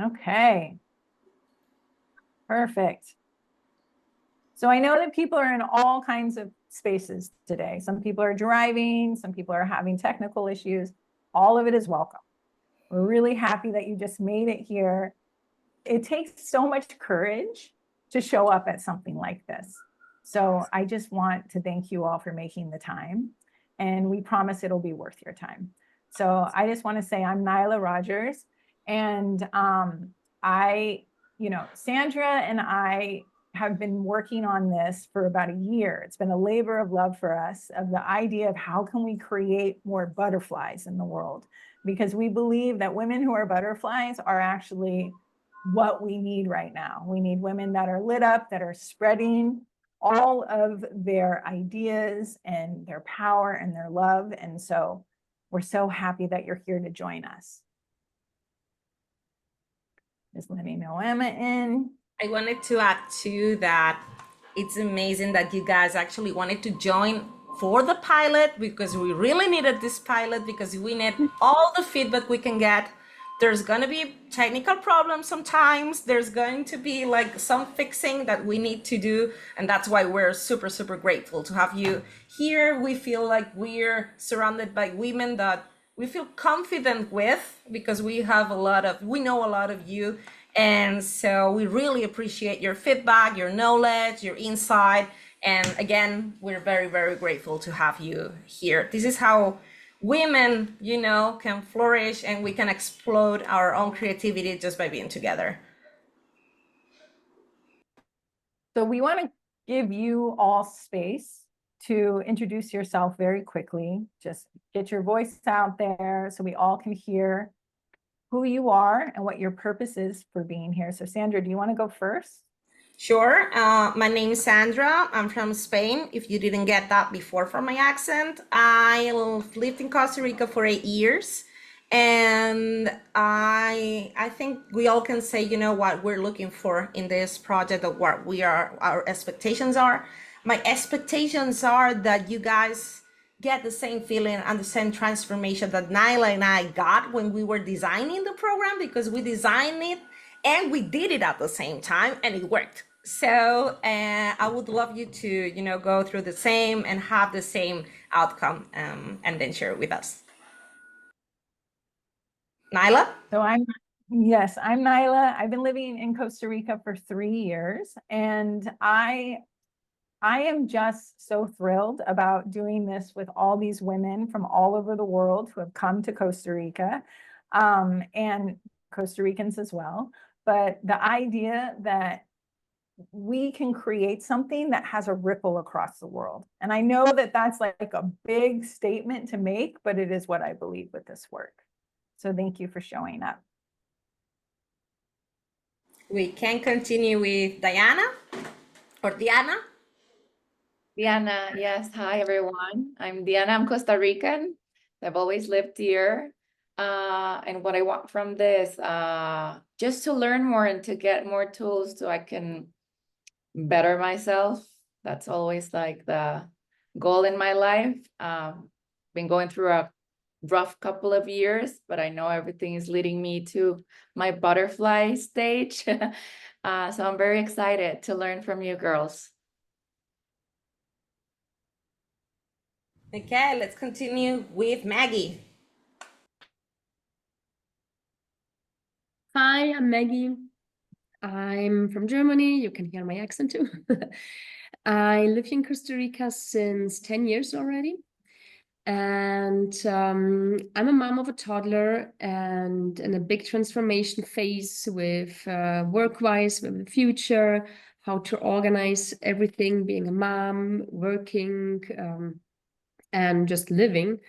Okay. Perfect. So I know that people are in all kinds of spaces today. Some people are driving, some people are having technical issues. All of it is welcome. We're really happy that you just made it here. It takes so much courage to show up at something like this. So I just want to thank you all for making the time, and we promise it'll be worth your time. So I just want to say I'm Nyla Rogers, and Sandra and I have been working on this for about a year. It's been a labor of love for us, of the idea of how can we create more butterflies in the world, because we believe that women who are butterflies are actually what we need right now. We need women that are lit up, that are spreading all of their ideas and their power and their love. And so we're so happy that you're here to join us. Just letting know Emma in. I wanted to add too that it's amazing that you guys actually wanted to join for the pilot, because we really needed this pilot, because we need all the feedback we can get. There's going to be technical problems sometimes. There's going to be like some fixing that we need to do. And that's why we're super, super grateful to have you here. We feel like we're surrounded by women that we feel confident with, because we know a lot of you. And so we really appreciate your feedback, your knowledge, your insight. And again, we're very, very grateful to have you here. This is how women, can flourish, and we can explode our own creativity just by being together. So we want to give you all space to introduce yourself very quickly. Just get your voice out there so we all can hear who you are and what your purpose is for being here. So Sandra, do you want to go first? Sure. My name is Sandra. I'm from Spain. If you didn't get that before from my accent, I lived in Costa Rica for 8 years. And I think we all can say, what we're looking for in this project, of what our expectations are. My expectations are that you guys get the same feeling and the same transformation that Nyla and I got when we were designing the program, because we designed it and we did it at the same time, and it worked. So I would love you to, go through the same and have the same outcome, and then share it with us. Nyla? So I'm Nyla. I've been living in Costa Rica for 3 years, and I am just so thrilled about doing this with all these women from all over the world who have come to Costa Rica, and Costa Ricans as well. But the idea that we can create something that has a ripple across the world. And I know that that's like a big statement to make, but it is what I believe with this work. So thank you for showing up. We can continue with Diana or Diana. Diana, yes. Hi, everyone. I'm Diana. I'm Costa Rican. I've always lived here. And what I want from this, just to learn more and to get more tools so I can better myself. That's always like the goal in my life. Been going through a rough couple of years, but I know everything is leading me to my butterfly stage. So I'm very excited to learn from you girls. Okay, let's continue with Maggie. Hi, I'm Maggie. I'm from Germany. You can hear my accent too. I live in Costa Rica since 10 years already. And I'm a mom of a toddler and in a big transformation phase with work-wise, with the future, how to organize everything, being a mom, working, and just living.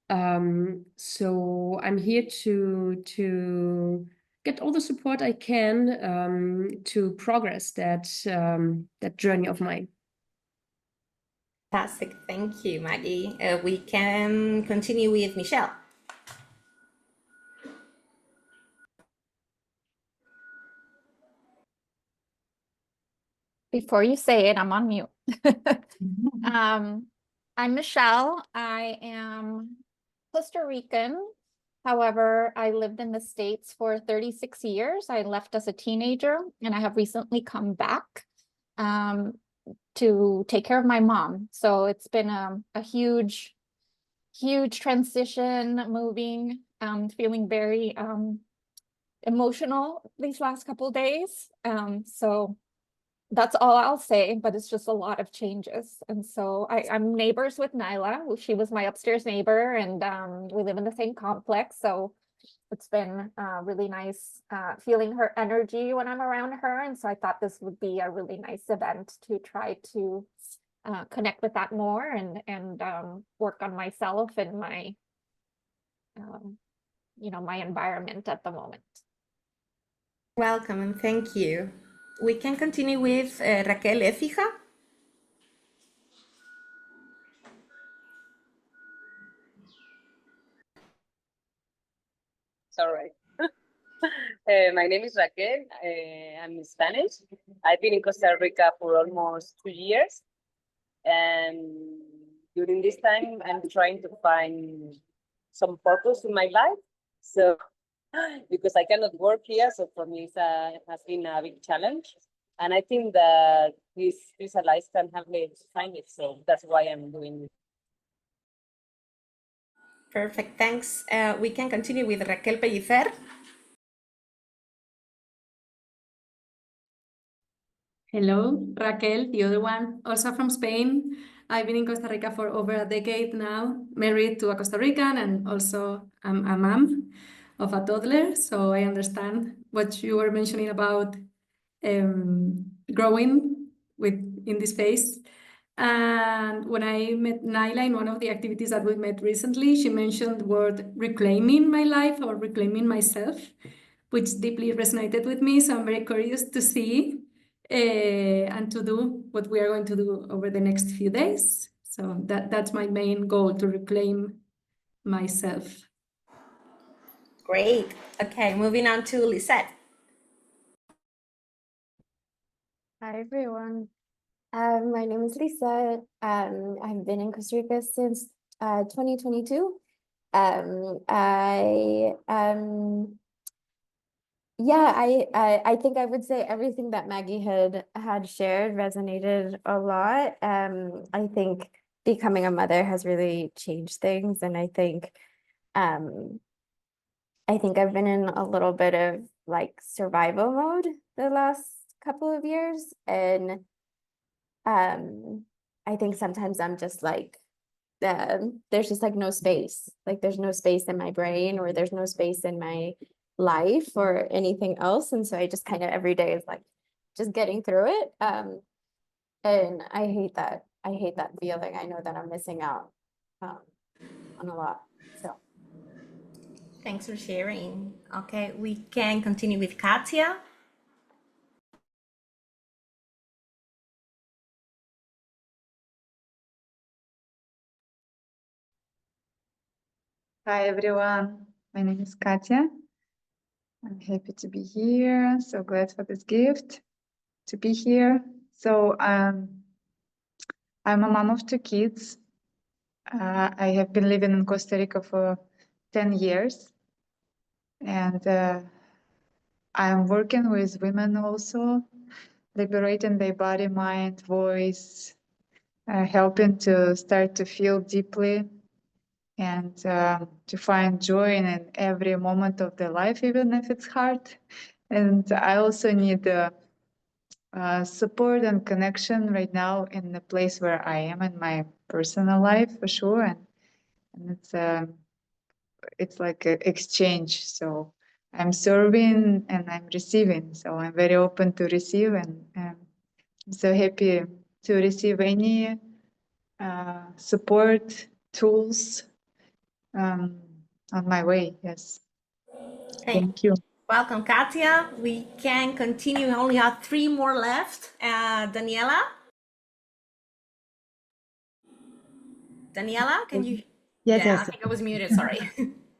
So I'm here to get all the support I can to progress that journey of mine. Fantastic. Thank you, Maggie. We can continue with Michelle. Before you say it, I'm on mute. I'm Michelle. I am Costa Rican. However, I lived in the States for 36 years. I left as a teenager and I have recently come back to take care of my mom. So it's been a huge transition, moving, feeling very emotional these last couple of days. So that's all I'll say, but it's just a lot of changes. And so I'm neighbors with Nyla. She was my upstairs neighbor, and we live in the same complex. So it's been really nice feeling her energy when I'm around her. And so I thought this would be a really nice event to try to connect with that more and work on myself and my, my environment at the moment. Welcome and thank you. We can continue with Raquel Écija. Sorry. My name is Raquel. I'm Spanish. I've been in Costa Rica for almost 2 years. And during this time, I'm trying to find some purpose in my life. So, because I cannot work here, so for me it has been a big challenge. And I think that this Chrysalis can help me find it. So that's why I'm doing it. Perfect, thanks. We can continue with Raquel Pellicer. Hello, Raquel, the other one, also from Spain. I've been in Costa Rica for over a decade now, married to a Costa Rican, and also I'm a mom of a toddler. So I understand what you were mentioning about growing in this phase. And when I met Naila in one of the activities that we met recently, she mentioned the word reclaiming my life or reclaiming myself, which deeply resonated with me. So I'm very curious to see and to do what we are going to do over the next few days. So that's my main goal, to reclaim myself. Great. Okay, moving on to Lisette. Hi everyone. My name is Lisa. I've been in Costa Rica since 2022. I think I would say everything that Maggie had shared resonated a lot. I think becoming a mother has really changed things, and I think I've been in a little bit of like survival mode the last couple of years, and I think sometimes I'm just like there's just like no space, like there's no space in my brain, or there's no space in my life or anything else, and so I just kind of every day is like just getting through it, and I hate that feeling. I know that I'm missing out on a lot. So Thanks for sharing. Okay, we can continue with Katia. Hi everyone, my name is Katya. I'm happy to be here. So glad for this gift to be here. So I'm a mom of 2 kids. I have been living in Costa Rica for 10 years, and I'm working with women also, liberating their body, mind, voice, helping to start to feel deeply, and to find joy in every moment of their life, even if it's hard. And I also need support and connection right now in the place where I am in my personal life, for sure. And it's like an exchange. So I'm serving and I'm receiving. So I'm very open to receive, and I'm so happy to receive any support, tools on my way. Yes. Thank you. Welcome, Katia. We can continue. We only have 3 more left. Daniela? Daniela, can you? Yes, Yeah, yes. I think I was muted, sorry.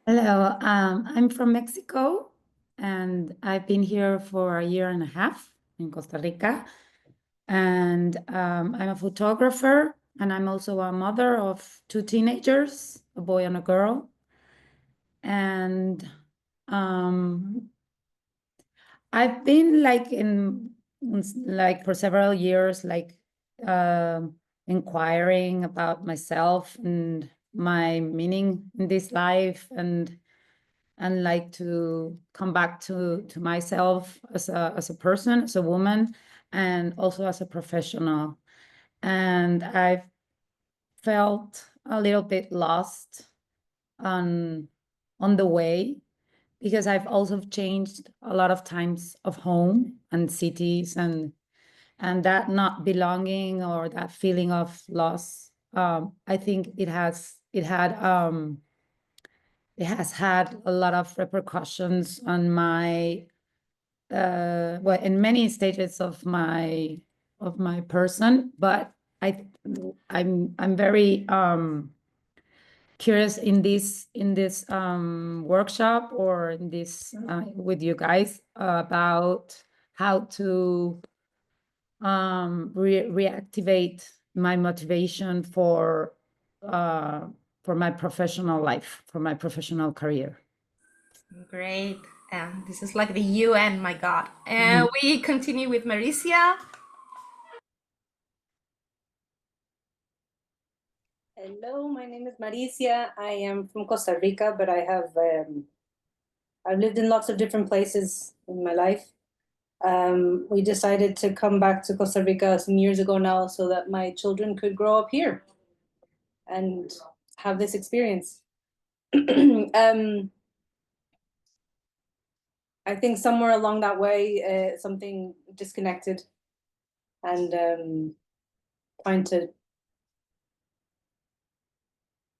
Hello, I'm from Mexico, and I've been here for a year and a half in Costa Rica. And I'm a photographer, and I'm also a mother of 2 teenagers, a boy and a girl. And I've been like like for several years, like inquiring about myself and my meaning in this life, and like to come back to myself as a person, as a woman, and also as a professional. And I've felt a little bit lost on the way, because I've also changed a lot of times of home and cities, and that not belonging or that feeling of loss. I think it has had a lot of repercussions on my well, in many stages of my person. But I'm very curious in this workshop, or in this with you guys, about how to reactivate my motivation for my professional life, for my professional career. Great. And this is like the UN, my God. And we continue with Maricia. Hello, my name is Maricia. I am from Costa Rica, but I've lived in lots of different places in my life. We decided to come back to Costa Rica some years ago now, so that my children could grow up here and have this experience. I think somewhere along that way, something disconnected, and trying to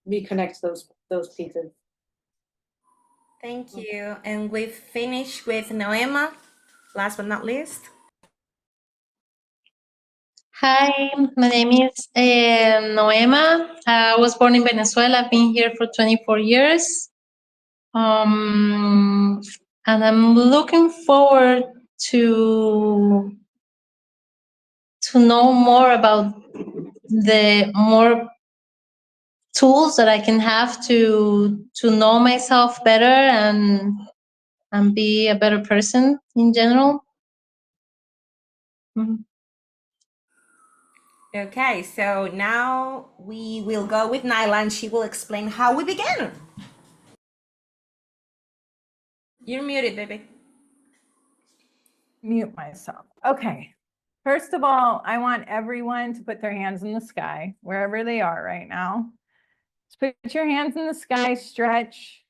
reconnect those pieces. Thank you. And we've finished with Noema, last but not least. Hi, my name is Noema. I was born in Venezuela. I've been here for 24 years. And I'm looking forward to know more about the more tools that I can have to know myself better and be a better person in general. Mm-hmm. Okay, so now we will go with Nyla, and she will explain how we began. You're muted, baby. Mute myself. Okay. First of all, I want everyone to put their hands in the sky, wherever they are right now. Just put your hands in the sky, stretch.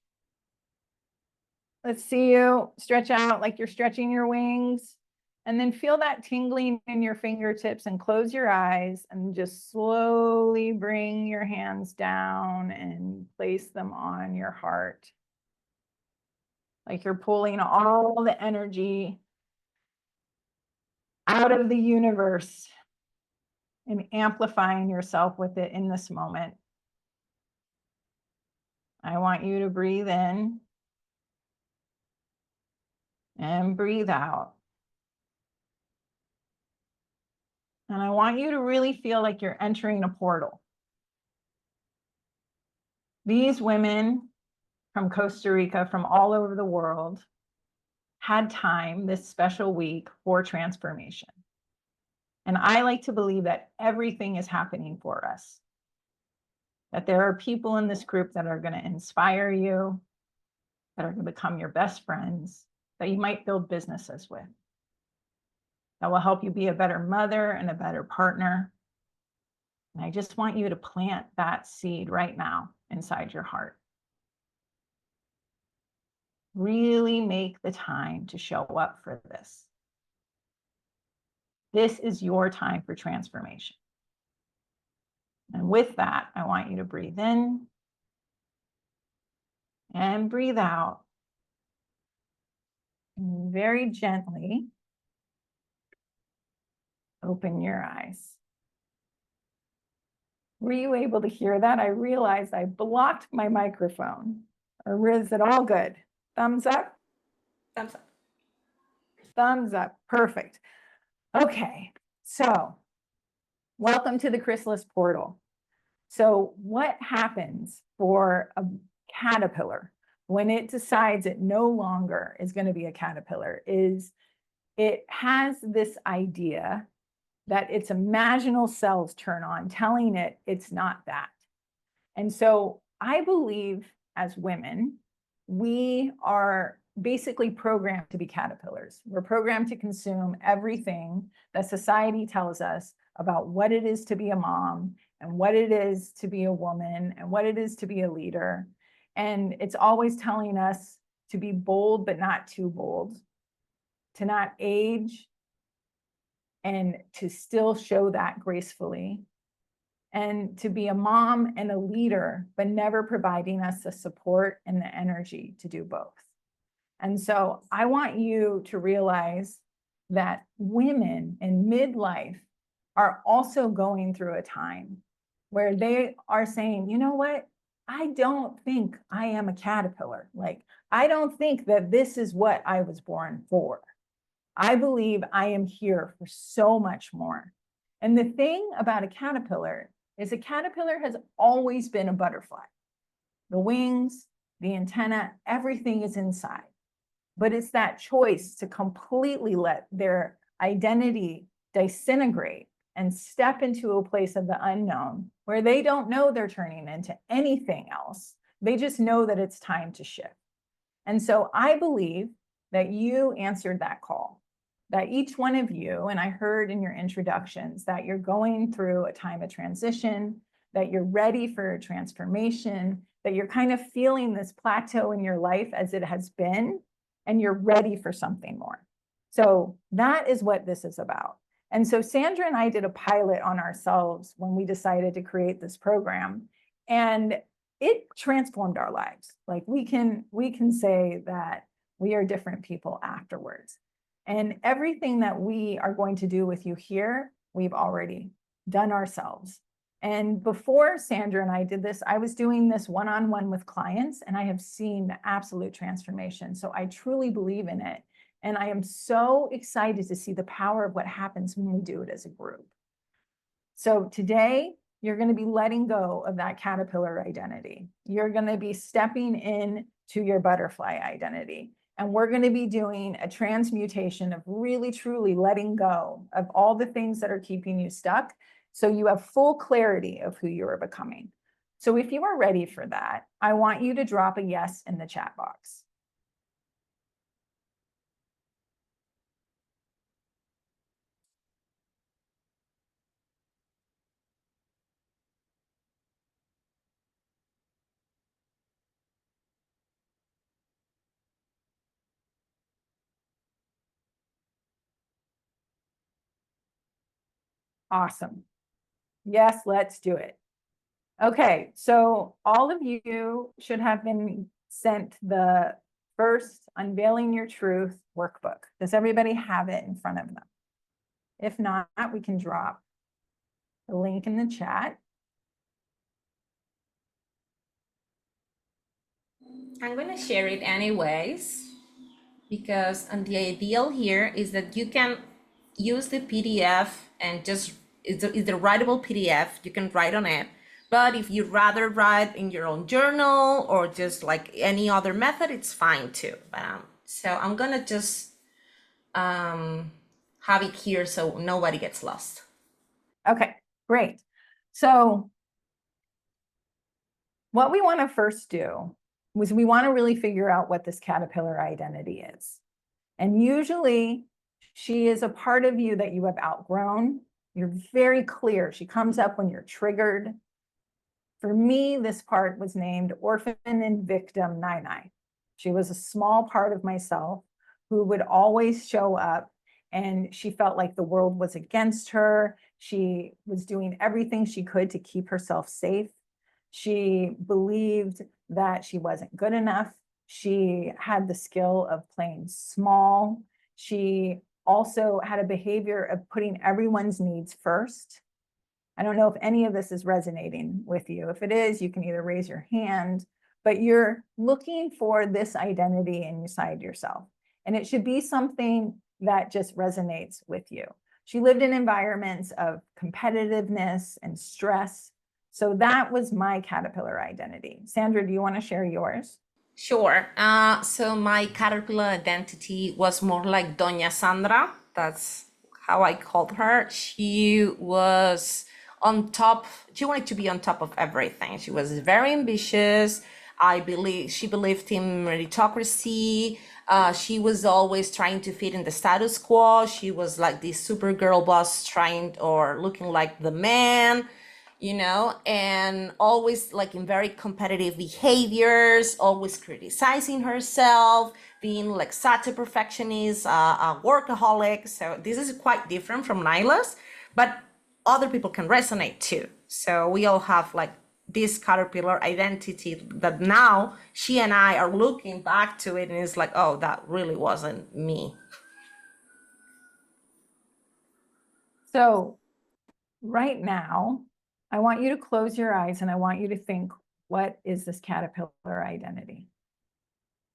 Let's see you stretch out like you're stretching your wings. And then feel that tingling in your fingertips, and close your eyes and just slowly bring your hands down and place them on your heart. Like you're pulling all the energy out of the universe and amplifying yourself with it in this moment. I want you to breathe in and breathe out. And I want you to really feel like you're entering a portal. These women from Costa Rica, from all over the world, had time this special week for transformation. And I like to believe that everything is happening for us. That there are people in this group that are going to inspire you, that are going to become your best friends, that you might build businesses with, that will help you be a better mother and a better partner. And I just want you to plant that seed right now inside your heart. Really make the time to show up for this. This is your time for transformation. And with that, I want you to breathe in and breathe out. And very gently open your eyes. Were you able to hear that? I realized I blocked my microphone. Or is it all good? Thumbs up? Thumbs up. Thumbs up. Perfect. Okay, so welcome to the Chrysalis portal. So what happens for a caterpillar when it decides it no longer is going to be a caterpillar is it has this idea that its imaginal cells turn on, telling it it's not that. And so I believe as women, we are basically programmed to be caterpillars. We're programmed to consume everything that society tells us about what it is to be a mom and what it is to be a woman and what it is to be a leader. And it's always telling us to be bold, but not too bold, to not age, and to still show that gracefully, and to be a mom and a leader, but never providing us the support and the energy to do both. And so I want you to realize that women in midlife are also going through a time where they are saying, you know what? I don't think I am a caterpillar. Like, I don't think that this is what I was born for. I believe I am here for so much more. And the thing about a caterpillar is a caterpillar has always been a butterfly. The wings, the antenna, everything is inside. But it's that choice to completely let their identity disintegrate and step into a place of the unknown where they don't know they're turning into anything else. They just know that it's time to shift. And so I believe that you answered that call, that each one of you, and I heard in your introductions that you're going through a time of transition, that you're ready for a transformation, that you're kind of feeling this plateau in your life as it has been, and you're ready for something more. So that is what this is about. And so Sandra and I did a pilot on ourselves when we decided to create this program, and it transformed our lives. Like we can say that we are different people afterwards. And everything that we are going to do with you here, we've already done ourselves. And before Sandra and I did this, I was doing this one-on-one with clients, and I have seen the absolute transformation. So I truly believe in it. And I am so excited to see the power of what happens when we do it as a group. So today, you're going to be letting go of that caterpillar identity. You're going to be stepping in to your butterfly identity. And we're going to be doing a transmutation of really, truly letting go of all the things that are keeping you stuck, so you have full clarity of who you are becoming. So if you are ready for that, I want you to drop a yes in the chat box. Awesome. Yes, let's do it. Okay, so all of you should have been sent the first Unveiling Your Truth workbook. Does everybody have it in front of them? If not, we can drop the link in the chat. I'm going to share it anyways, because the ideal here is that you can use the PDF and just, it's a writable PDF, you can write on it. But if you'd rather write in your own journal or just like any other method, it's fine too. So I'm going to just have it here so nobody gets lost. Okay, great. So what we want to first do was we want to really figure out what this caterpillar identity is. And usually she is a part of you that you have outgrown. You're very clear. She comes up when you're triggered. For me, this part was named Orphan and Victim Nai. She was a small part of myself who would always show up, and she felt like the world was against her. She was doing everything she could to keep herself safe. She believed that she wasn't good enough. She had the skill of playing small. She also had a behavior of putting everyone's needs first. I don't know if any of this is resonating with you. If it is, you can either raise your hand, but you're looking for this identity inside yourself. And it should be something that just resonates with you. She lived in environments of competitiveness and stress. So that was my caterpillar identity. Sandra, do you want to share yours? Sure. So my caterpillar identity was more like Doña Sandra. That's how I called her. She was on top. She wanted to be on top of everything. She was very ambitious. I believe she believed in meritocracy. She was always trying to fit in the status quo. She was like this supergirl boss trying or looking like the man, and always like in very competitive behaviors, always criticizing herself, being like such a perfectionist, a workaholic. So this is quite different from Nyla's, but other people can resonate too. So we all have like this caterpillar identity that now she and I are looking back to it and it's like, oh, that really wasn't me. So right now, I want you to close your eyes and I want you to think, what is this caterpillar identity?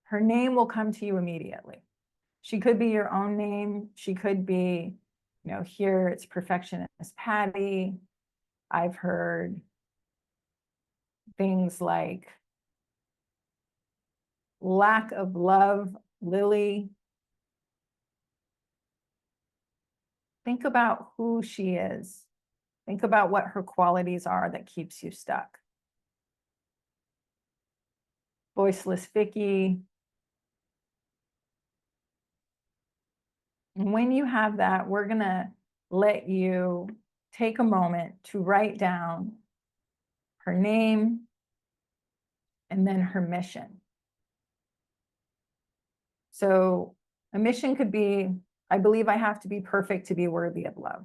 Her name will come to you immediately. She could be your own name. She could be, here it's perfectionist Patty. I've heard things like lack of love, Lily. Think about who she is. Think about what her qualities are that keeps you stuck. Voiceless Vicky. And when you have that, we're going to let you take a moment to write down her name and then her mission. So a mission could be, I believe I have to be perfect to be worthy of love.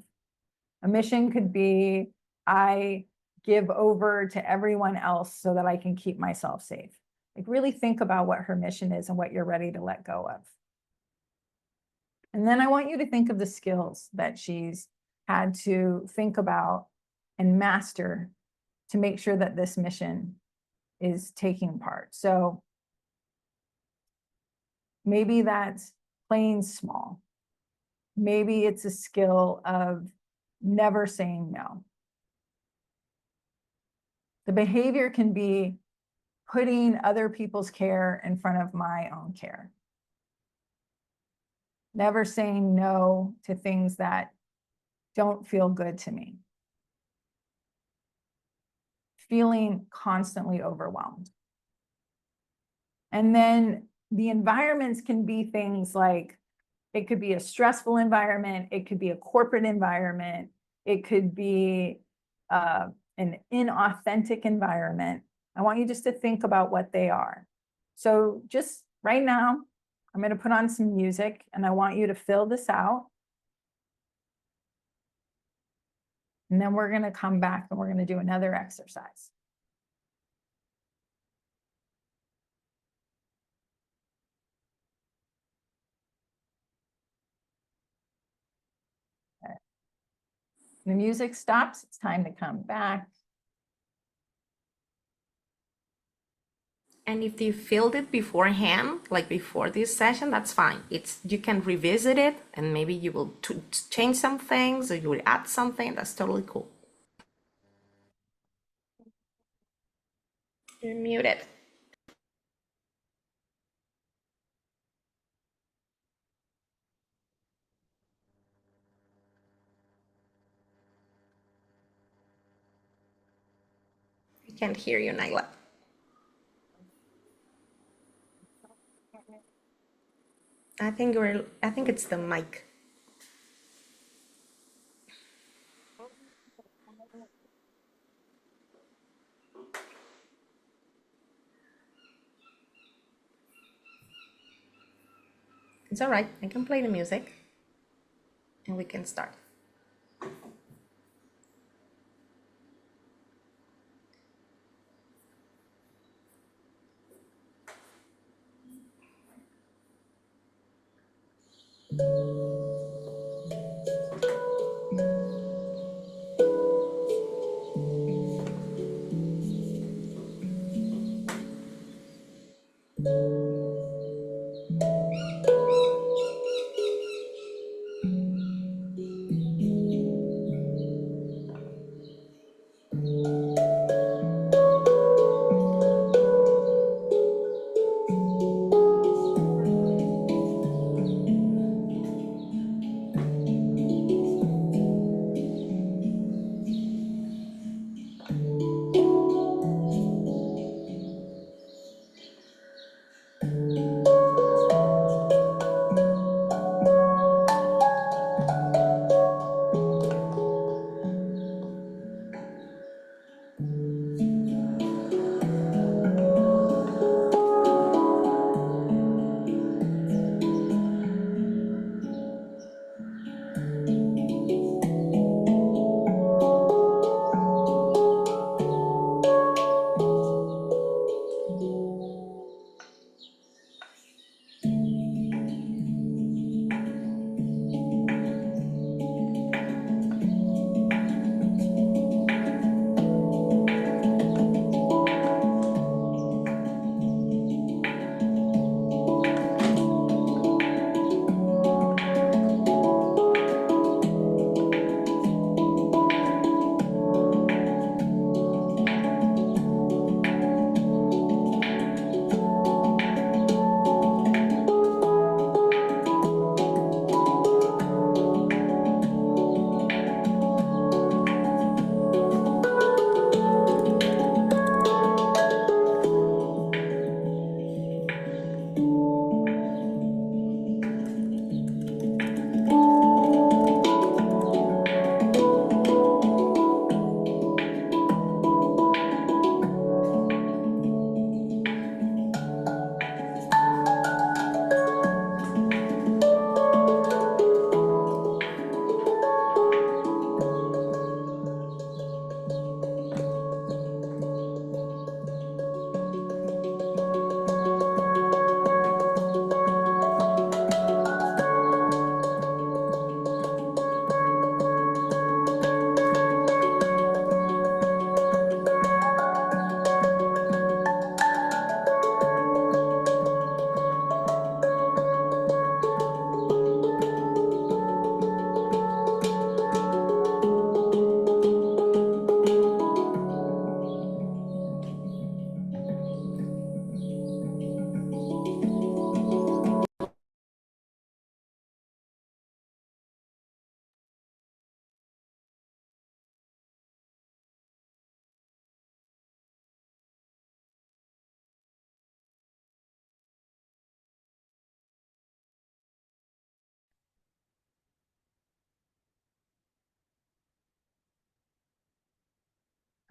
A mission could be, I give over to everyone else so that I can keep myself safe. Like really think about what her mission is and what you're ready to let go of. And then I want you to think of the skills that she's had to think about and master to make sure that this mission is taking part. So maybe that's playing small. Maybe it's a skill of never saying no. The behavior can be putting other people's care in front of my own care. Never saying no to things that don't feel good to me. Feeling constantly overwhelmed. And then the environments can be things like, it could be a stressful environment, it could be a corporate environment, it could be an inauthentic environment. I want you just to think about what they are. So just right now, I'm going to put on some music and I want you to fill this out. And then we're going to come back and we're going to do another exercise. Okay. The music stops. It's time to come back. And if you filled it beforehand, like before this session, that's fine. You can revisit it and maybe you will change some things or you will add something. That's totally cool. You're muted. I can't hear you, Nyla. I think it's the mic. It's all right. I can play the music and we can start.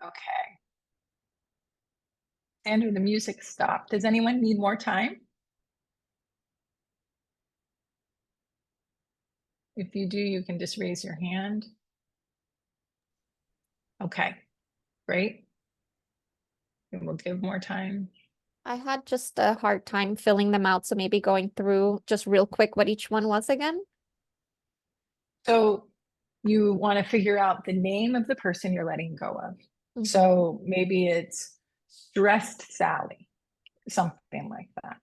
Okay. Sandra, the music stopped. Does anyone need more time? If you do, you can just raise your hand. Okay, great. And we'll give more time. I had just a hard time filling them out, so maybe going through just real quick what each one was again. So you want to figure out the name of the person you're letting go of. Mhm. So maybe it's stressed Sally, something like that.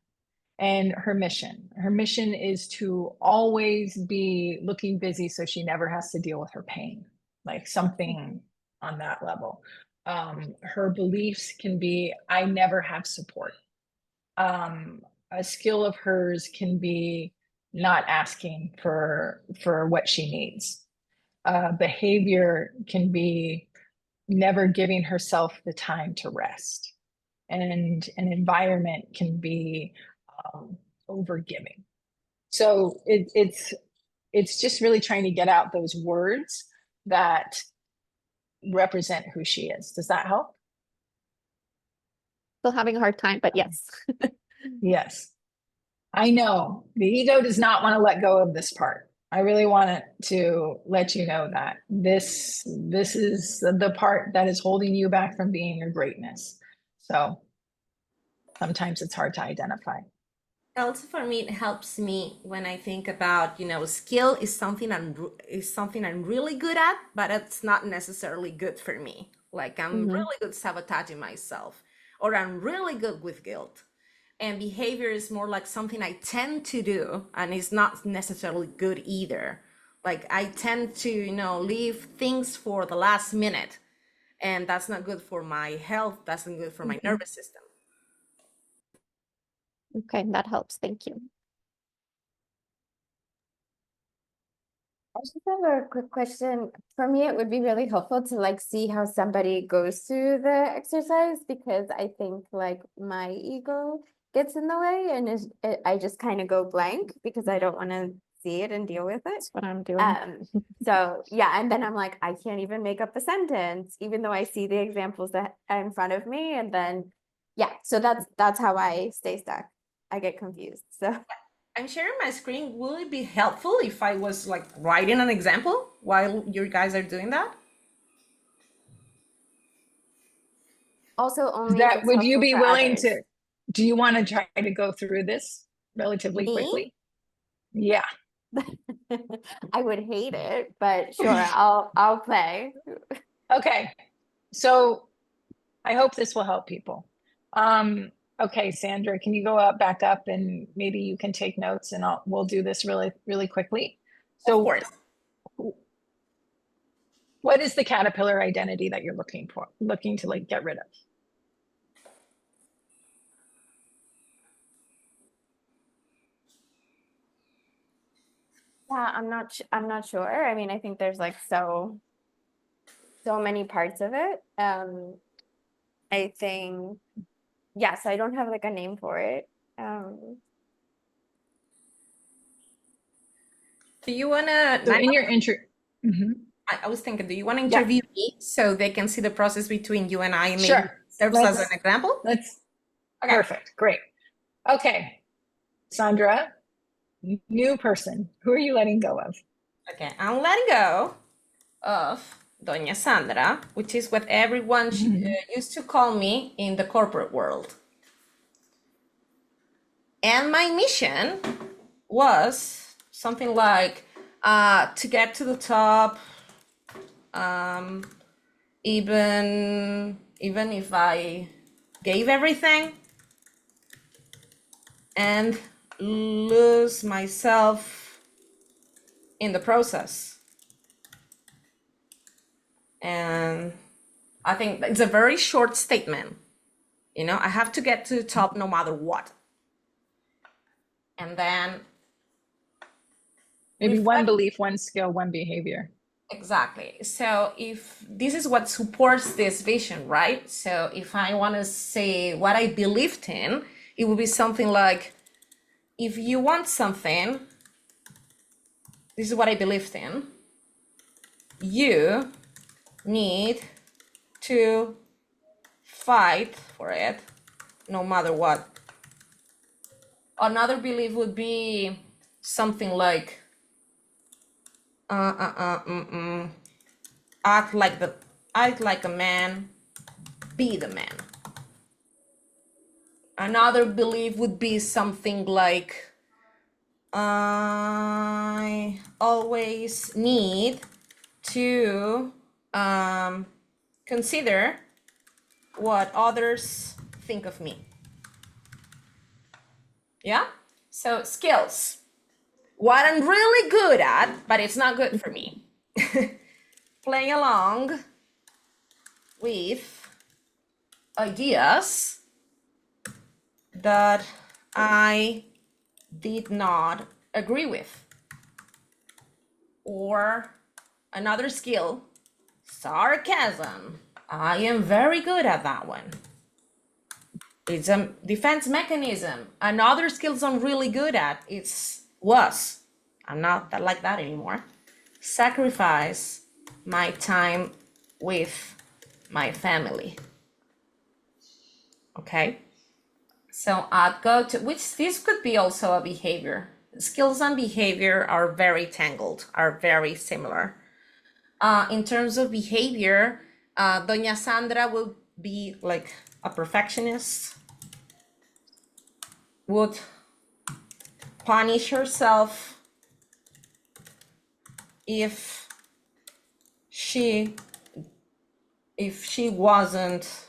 And her mission is to always be looking busy so she never has to deal with her pain, like something on that level. Her beliefs can be, I never have support. A skill of hers can be not asking for what she needs. Behavior can be never giving herself the time to rest. And an environment can be overgiving. So it's just really trying to get out those words that represent who she is. Does that help? Still having a hard time, but yes. Yes. I know the ego does not want to let go of this part. I really wanted to let you know that this is the part that is holding you back from being your greatness. So sometimes it's hard to identify. Also, for me, it helps me when I think about, skill is something I'm really good at, but it's not necessarily good for me. Like I'm really good sabotaging myself, or I'm really good with guilt. And behavior is more like something I tend to do, and it's not necessarily good either. Like I tend to, leave things for the last minute, and that's not good for my health. That's not good for my nervous system. Okay, that helps. Thank you. I just have a quick question. For me, it would be really helpful to like see how somebody goes through the exercise, because I think like my ego gets in the way, and I just kind of go blank because I don't want to see it and deal with it. That's what I'm doing. So yeah, and then I'm like, I can't even make up a sentence, even though I see the examples that are in front of me, and then yeah, so that's how I stay stuck. I get confused. So I'm sharing my screen. Will it be helpful if I was like writing an example while you guys are doing that? also only if That it's would you helpful be for willing others. to, do you want to try to go through this relatively Me? quickly? Yeah. I would hate it, but sure, I'll play. Okay. So I hope this will help people. Okay, Sandra, can you go back up and maybe you can take notes, and we'll do this really, really quickly. So Of course. what is the caterpillar identity that you're looking to like get rid of? Yeah, I'm not sure. I mean, I think there's like so many parts of it. I think yes, I don't have like a name for it. Do you wanna? So in your intro, I was thinking, do you want to interview me so they can see the process between you and I, and maybe sure. serves as an example? Let's. Okay. Perfect. Great. Okay, Sandra, new person. Who are you letting go of? Okay, I'm letting go of Doña Sandra, which is what everyone used to call me in the corporate world. And my mission was something like to get to the top, even if I gave everything, and lose myself in the process. And I think it's a very short statement. I have to get to the top no matter what. And then Maybe one belief, one skill, one behavior. exactly. So if this is what supports this vision, right? So if I want to say what I believed in, it would be something like, if you want something, this is what I believed in, you need to fight for it no matter what. Another belief would be something like act like a man, be the man. Another belief would be something like I always need to consider what others think of me. Yeah? So skills. What I'm really good at, but it's not good for me. Playing along with ideas that I did not agree with. Or another skill, sarcasm. I am very good at that one. It's a defense mechanism. Another skills I'm really good at, I'm not that like that anymore. Sacrifice my time with my family. Okay? So I'd go to, this could be also a behavior. Skills and behavior are very tangled, are very similar. In terms of behavior, Doña Sandra will be like a perfectionist, would punish herself if she wasn't,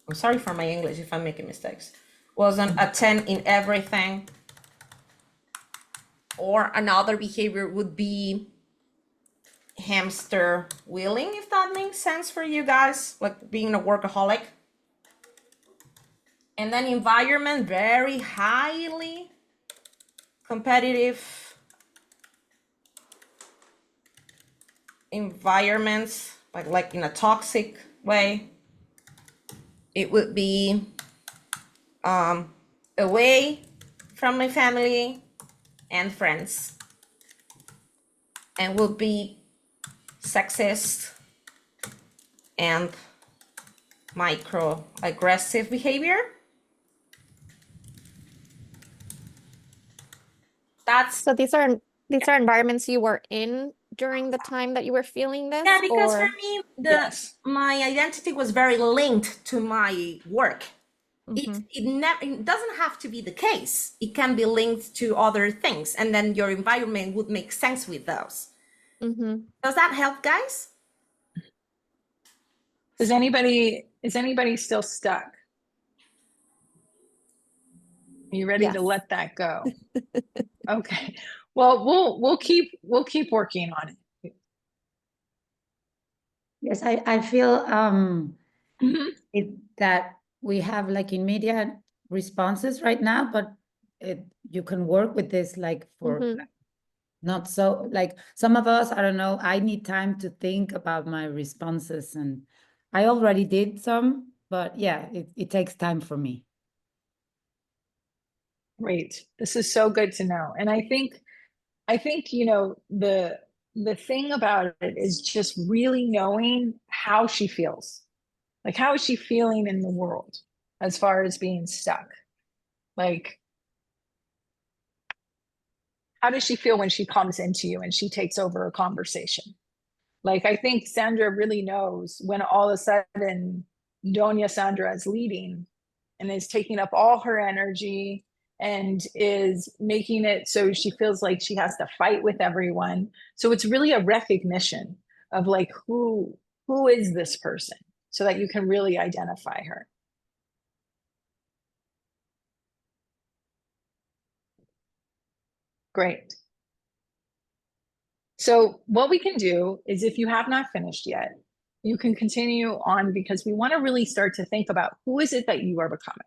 I'm sorry for my English if I'm making mistakes, wasn't a 10 in everything. Or another behavior would be hamster wheeling, if that makes sense for you guys, like being a workaholic. And then environment, very highly competitive environments, like in a toxic way. It would be away from my family and friends, and would be sexist and microaggressive behavior. So these are environments you were in during the time that you were feeling this? Yeah, because or... for me, my identity was very linked to my work. It doesn't have to be the case. It can be linked to other things, and then your environment would make sense with those. Does that help, guys? Is anybody still stuck? Are you ready to let that go? Okay. Well, we'll keep working on it. Yes, I feel that we have like immediate responses right now, but you can work with this like for not so, like some of us, I don't know, I need time to think about my responses, and I already did some, but yeah, it takes time for me. Great. This is so good to know. And I think, you know, the thing about it is just really knowing how she feels. Like, how is she feeling in the world as far as being stuck? Like, how does she feel when she comes into you and she takes over a conversation? Like, I think Sandra really knows when all of a sudden Doña Sandra is leading and is taking up all her energy and is making it so she feels like she has to fight with everyone. So it's really a recognition of like, who is this person, so that you can really identify her. Great. So what we can do is, if you have not finished yet, you can continue on, because we want to really start to think about who is it that you are becoming.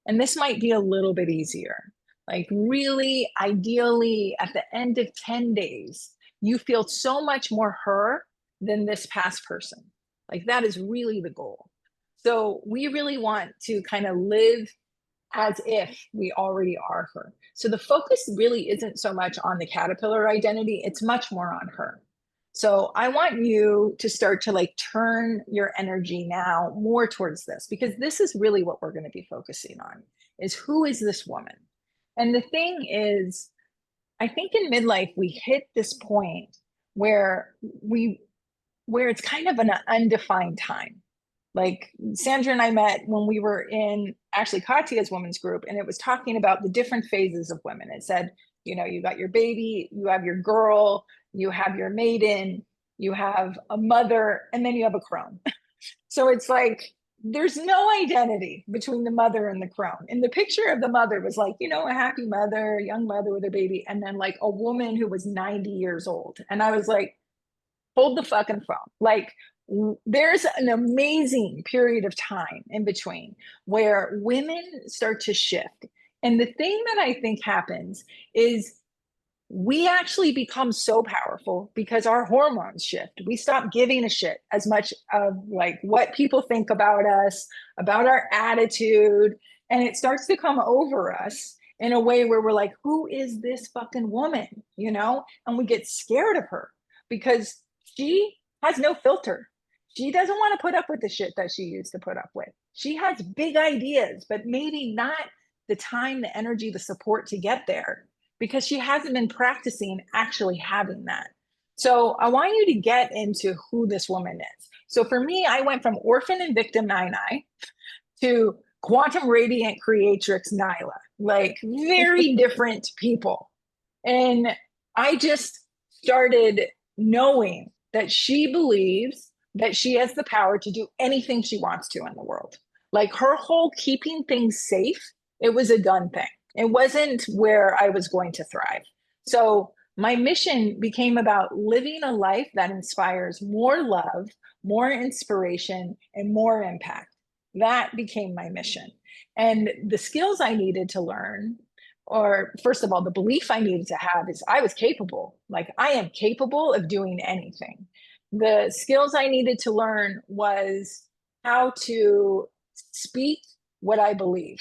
And this might be a little bit easier. Like, really, ideally, at the end of 10 days, you feel so much more her than this past person. Like, that is really the goal. So we really want to kind of live as if we already are her. So the focus really isn't so much on the caterpillar identity, it's much more on her. So I want you to start to like turn your energy now more towards this, because this is really what we're going to be focusing on, is who is this woman? And the thing is, I think in midlife, we hit this point where it's kind of an undefined time. Like Sandra and I met when we were in actually Katya's women's group, and it was talking about the different phases of women. It said, you know, you got your baby, you have your girl, you have your maiden, you have a mother, and then you have a crone. So it's like, there's no identity between the mother and the crone. And the picture of the mother was like, you know, a happy mother, a young mother with a baby, and then like a woman who was 90 years old. And I was like, hold the fucking phone. Like, there's an amazing period of time in between where women start to shift. And the thing that I think happens is we actually become so powerful because our hormones shift. We stop giving a shit as much of like what people think about us, about our attitude, and it starts to come over us in a way where we're like, who is this fucking woman? You know, and we get scared of her because she has no filter. She doesn't want to put up with the shit that she used to put up with. She has big ideas, but maybe not the time, the energy, the support to get there, because she hasn't been practicing actually having that. So I want you to get into who this woman is. So for me, I went from orphan and victim Nai to quantum radiant creatrix Nyla, like very different people. And I just started knowing that she believes that she has the power to do anything she wants to in the world. Like her whole keeping things safe, it was a done thing. It wasn't where I was going to thrive. So my mission became about living a life that inspires more love, more inspiration, and more impact. That became my mission. And the skills I needed to learn, or first of all, the belief I needed to have is I was capable. Like I am capable of doing anything. The skills I needed to learn was how to speak what I believe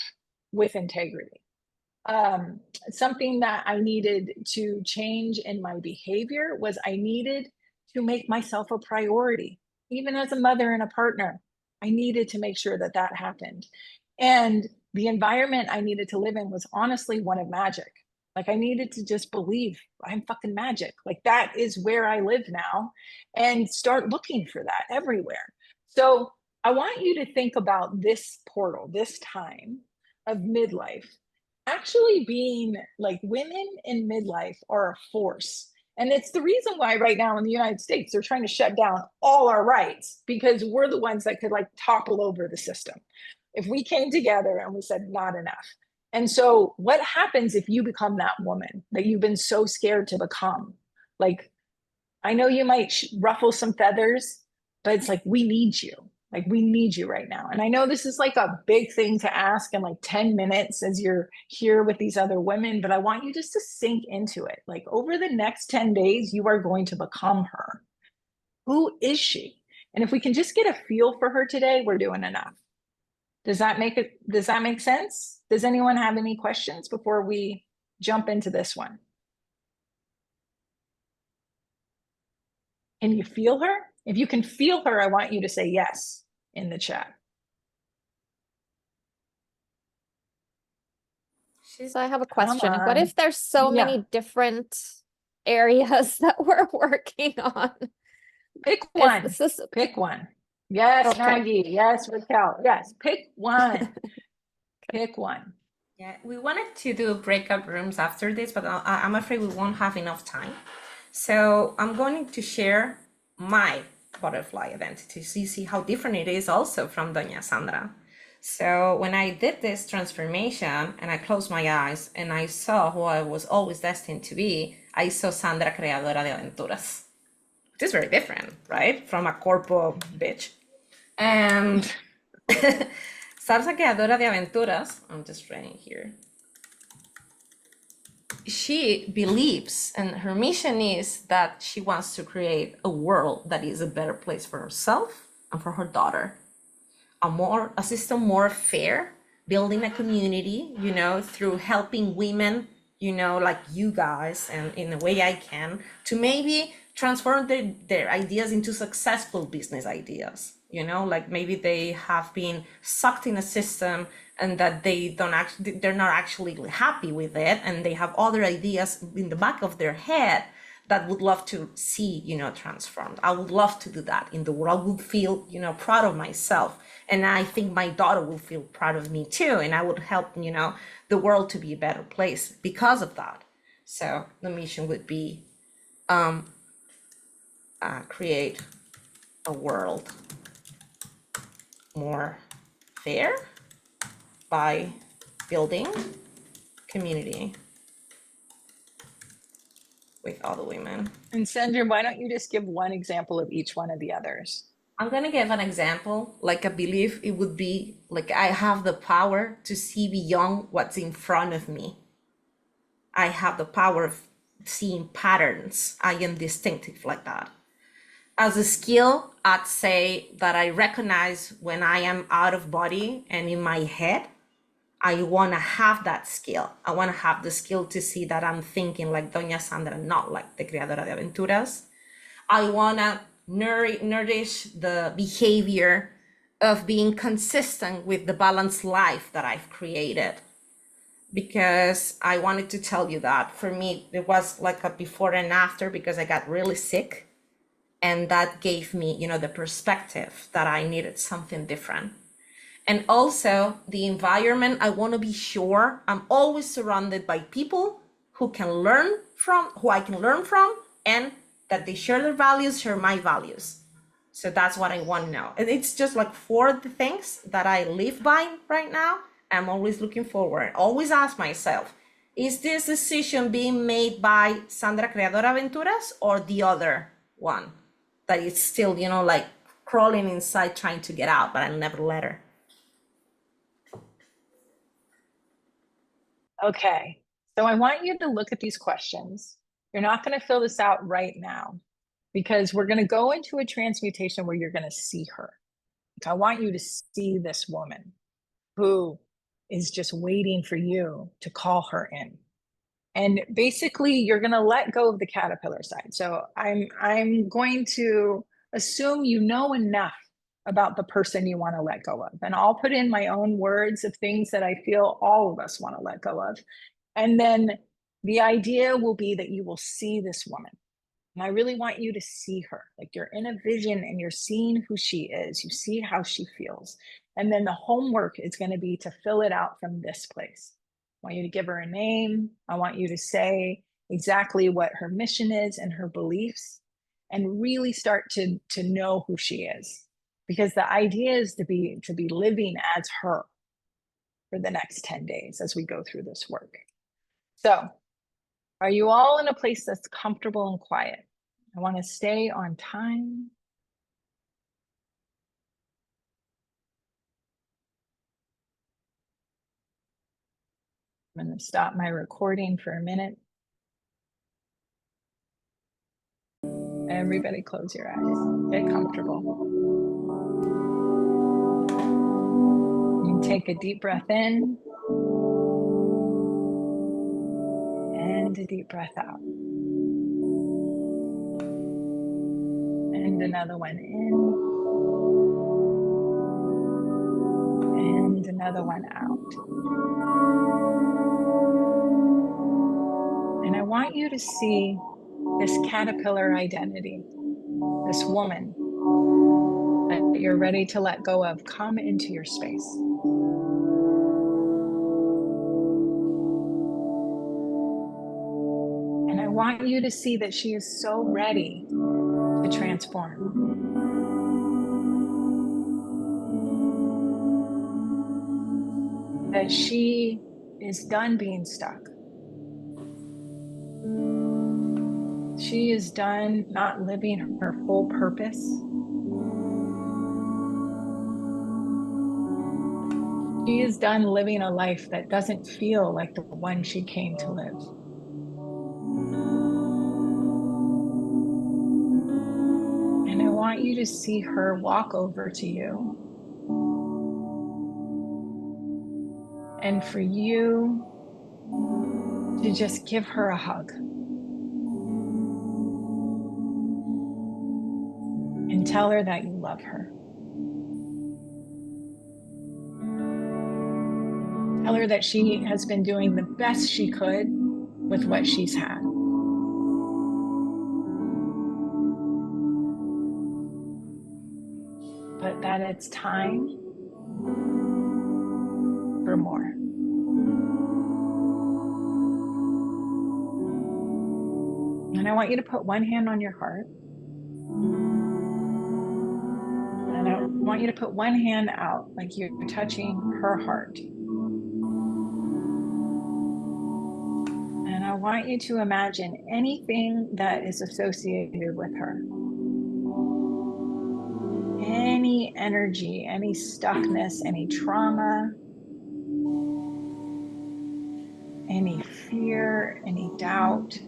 with integrity. Something that I needed to change in my behavior was I needed to make myself a priority. Even as a mother and a partner, I needed to make sure that that happened. And the environment I needed to live in was honestly one of magic. Like I needed to just believe I'm fucking magic. Like that is where I live now, and start looking for that everywhere. So I want you to think about this portal, this time of midlife, actually being like women in midlife are a force. And it's the reason why right now in the United States, they're trying to shut down all our rights, because we're the ones that could like topple over the system if we came together and we said not enough. And so what happens if you become that woman that you've been so scared to become? Like, I know you might ruffle some feathers, but it's like, we need you. Like, we need you right now. And I know this is like a big thing to ask in like 10 minutes as you're here with these other women, but I want you just to sink into it. Like over the next 10 days, you are going to become her. Who is she? And if we can just get a feel for her today, we're doing enough. Does that make sense? Does anyone have any questions before we jump into this one? Can you feel her? If you can feel her, I want you to say yes in the chat. So I have a question. What if there's so many different areas that we're working on? Pick one. Pick one. Yes, okay. Maggie. Yes, Raquel. Yes, pick one. Pick one. Yeah, we wanted to do breakout rooms after this, but I'm afraid we won't have enough time. So I'm going to share my butterfly identity so you see how different it is also from Doña Sandra. So when I did this transformation and I closed my eyes and I saw who I was always destined to be, I saw Sandra Creadora de Aventuras. It is very different, right? From a corpo bitch. And Sandra Creadora de Aventuras, I'm just writing here. She believes, and her mission is that she wants to create a world that is a better place for herself and for her daughter. A system more fair, building a community, you know, through helping women, you know, like you guys, and in the way I can, to maybe transform their ideas into successful business ideas. Like maybe they have been sucked in a system and that they're not actually happy with it, and they have other ideas in the back of their head that would love to see, transformed. I would love to do that in the world. I would feel, proud of myself. And I think my daughter will feel proud of me too. And I would help, the world to be a better place because of that. So the mission would be create a world more fair by building community with other women. And Sandra, why don't you just give one example of each one of the others? I'm gonna give an example. Like I believe it would be like I have the power to see beyond what's in front of me. I have the power of seeing patterns. I am distinctive like that. As a skill, I'd say that I recognize when I am out of body and in my head. I want to have that skill. I want to have the skill to see that I'm thinking like Doña Sandra, not like the Creadora de Aventuras. I want to nourish the behavior of being consistent with the balanced life that I've created. Because I wanted to tell you that for me, it was like a before and after, because I got really sick. And that gave me, the perspective that I needed something different. And also the environment, I want to be sure I'm always surrounded by people who I can learn from, and that they share their values, share my values. So that's what I want to know. And it's just like 4 of the things that I live by right now. I'm always looking forward, always ask myself, is this decision being made by Sandra Creadora Aventuras or the other one that is still, like crawling inside trying to get out, but I'll never let her. Okay, so I want you to look at these questions. You're not going to fill this out right now because we're going to go into a transmutation where you're going to see her. Like, I want you to see this woman who is just waiting for you to call her in. And basically, you're going to let go of the caterpillar side. So I'm going to assume you know enough about the person you want to let go of. And I'll put in my own words of things that I feel all of us want to let go of. And then the idea will be that you will see this woman. And I really want you to see her. Like you're in a vision and you're seeing who she is. You see how she feels. And then the homework is going to be to fill it out from this place. I want you to give her a name. I want you to say exactly what her mission is and her beliefs, and really start to know who she is. Because the idea is to be living as her for the next 10 days as we go through this work. So, are you all in a place that's comfortable and quiet? I want to stay on time. I'm going to stop my recording for a minute. Everybody close your eyes. Get comfortable. You take a deep breath in and a deep breath out. And another one in and another one out. And I want you to see this caterpillar identity, this woman that you're ready to let go of, come into your space. And I want you to see that she is so ready to transform. That she is done being stuck. She is done not living her full purpose. She is done living a life that doesn't feel like the one she came to live. And I want you to see her walk over to you. And for you to just give her a hug. And tell her that you love her. Tell her that she has been doing the best she could with what she's had. But that it's time for more. And I want you to put one hand on your heart. And I want you to put one hand out like you're touching her heart. And I want you to imagine anything that is associated with her. Any energy, any stuckness, any trauma, any fear, any doubt,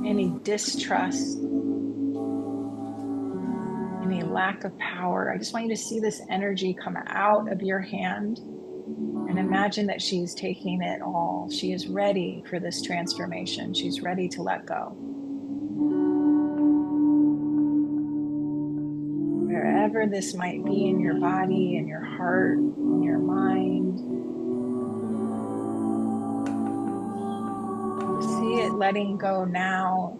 any distrust, any lack of power. I just want you to see this energy come out of your hand and imagine that she's taking it all. She is ready for this transformation. She's ready to let go. Wherever this might be in your body, in your heart, in your mind, see it letting go now.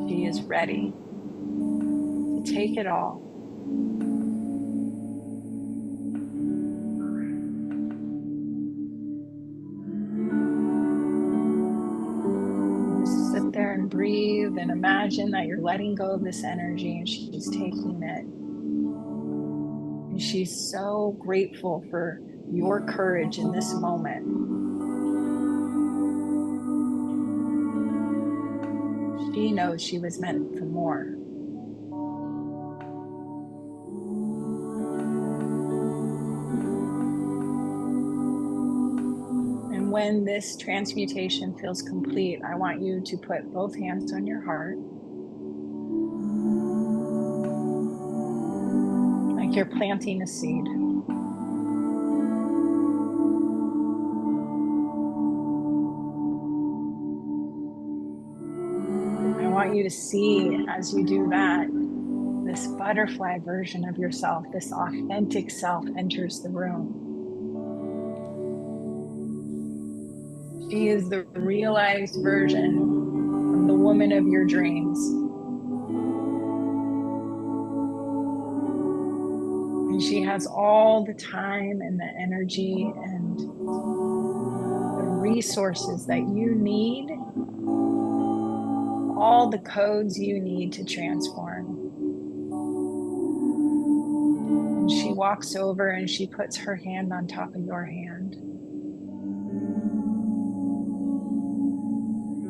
She is ready to take it all. Just sit there and breathe and imagine that you're letting go of this energy and she's taking it. And she's so grateful for your courage in this moment. She knows she was meant for more. And when this transmutation feels complete, I want you to put both hands on your heart. Like you're planting a seed. I want you to see as you do that, this butterfly version of yourself, this authentic self enters the room. She is the realized version of the woman of your dreams. And she has all the time and the energy and the resources that you need, all the codes you need to transform. And she walks over and she puts her hand on top of your hand.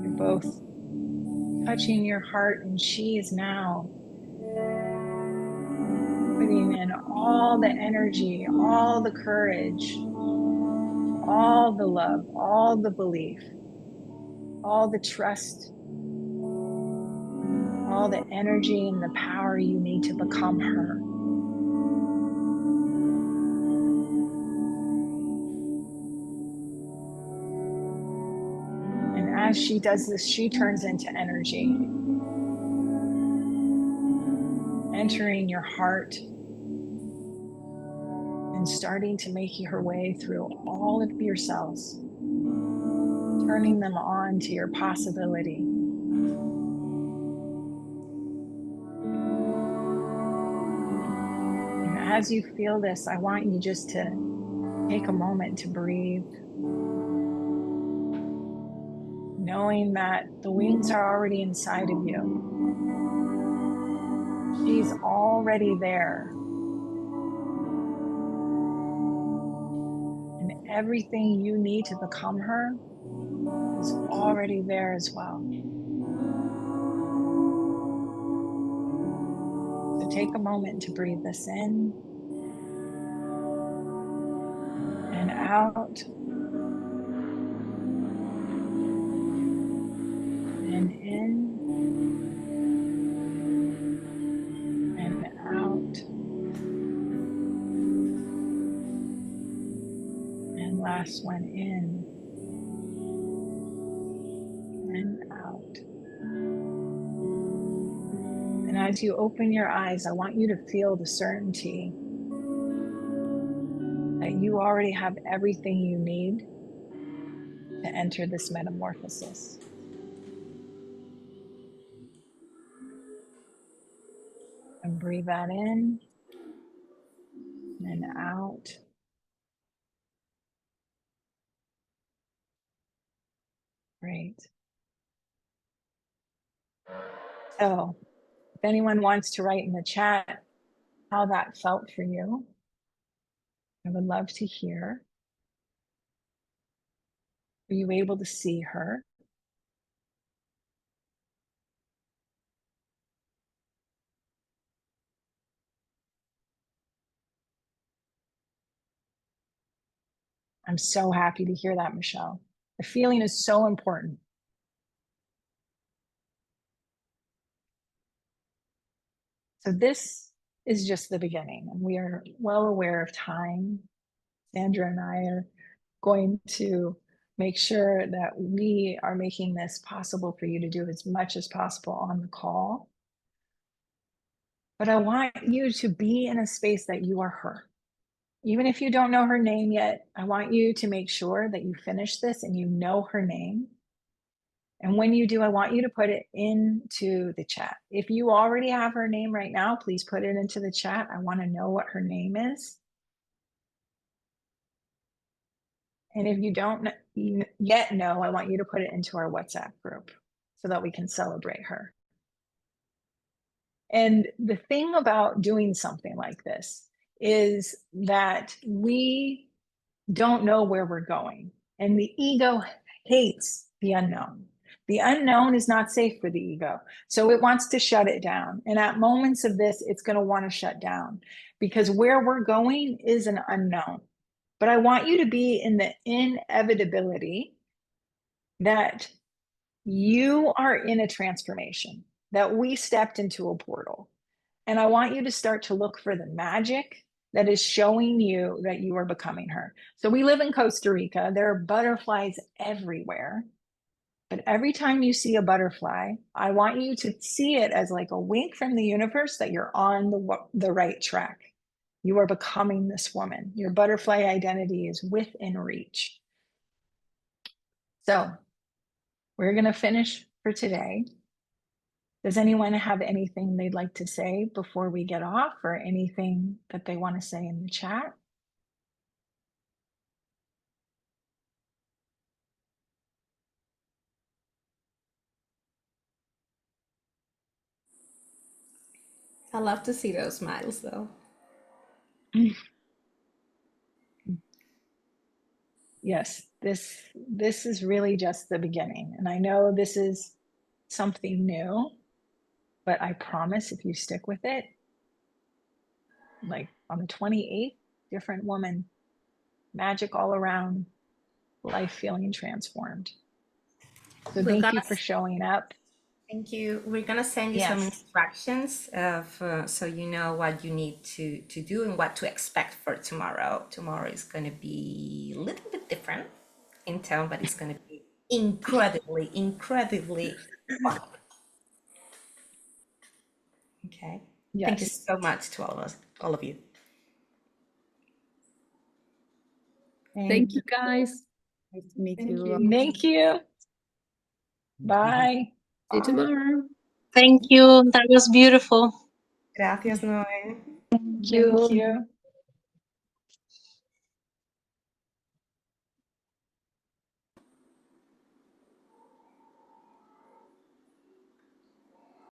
You're both touching your heart, and she is now putting in all the energy, all the courage, all the love, all the belief, all the trust, all the energy and the power you need to become her. And as she does this, she turns into energy, entering your heart and starting to make her way through all of your cells, turning them on to your possibility. And as you feel this, I want you just to take a moment to breathe, knowing that the wings are already inside of you. She's already there. And everything you need to become her is already there as well. So take a moment to breathe this in and out and in and out. And last one in and out. as you open your eyes, I want you to feel the certainty that you already have everything you need to enter this metamorphosis. And breathe that in and out. Great. So if anyone wants to write in the chat how that felt for you, I would love to hear. Were you able to see her? I'm so happy to hear that, Michelle. The feeling is so important. So this is just the beginning, and we are well aware of time. Sandra and I are going to make sure that we are making this possible for you to do as much as possible on the call. But I want you to be in a space that you are her. Even if you don't know her name yet, I want you to make sure that you finish this and you know her name. And when you do, I want you to put it into the chat. If you already have her name right now, please put it into the chat. I want to know what her name is. And if you don't yet know, I want you to put it into our WhatsApp group so that we can celebrate her. And the thing about doing something like this is that we don't know where we're going. And the ego hates the unknown. The unknown is not safe for the ego. So it wants to shut it down. And at moments of this, it's going to want to shut down because where we're going is an unknown. But I want you to be in the inevitability that you are in a transformation, that we stepped into a portal. And I want you to start to look for the magic that is showing you that you are becoming her. So we live in Costa Rica. There are butterflies everywhere. But every time you see a butterfly, I want you to see it as like a wink from the universe that you're on the right track. You are becoming this woman. Your butterfly identity is within reach. So we're going to finish for today. Does anyone have anything they'd like to say before we get off, or anything that they want to say in the chat? I love to see those smiles though. Yes, this is really just the beginning. And I know this is something new, but I promise if you stick with it, like on the 28th, different woman, magic all around, life feeling transformed. So thank you for showing up. Thank you. We're gonna send you some instructions of so you know what you need to do and what to expect for tomorrow. Tomorrow is gonna be a little bit different in tone, but it's gonna be incredibly, incredibly fun. Okay. Yes. Thank you so much to all of you. Thank you, guys. Nice to meet Thank you. you. Thank you. Bye. See you tomorrow. Thank you. That was beautiful. Gracias, Noé. Thank you.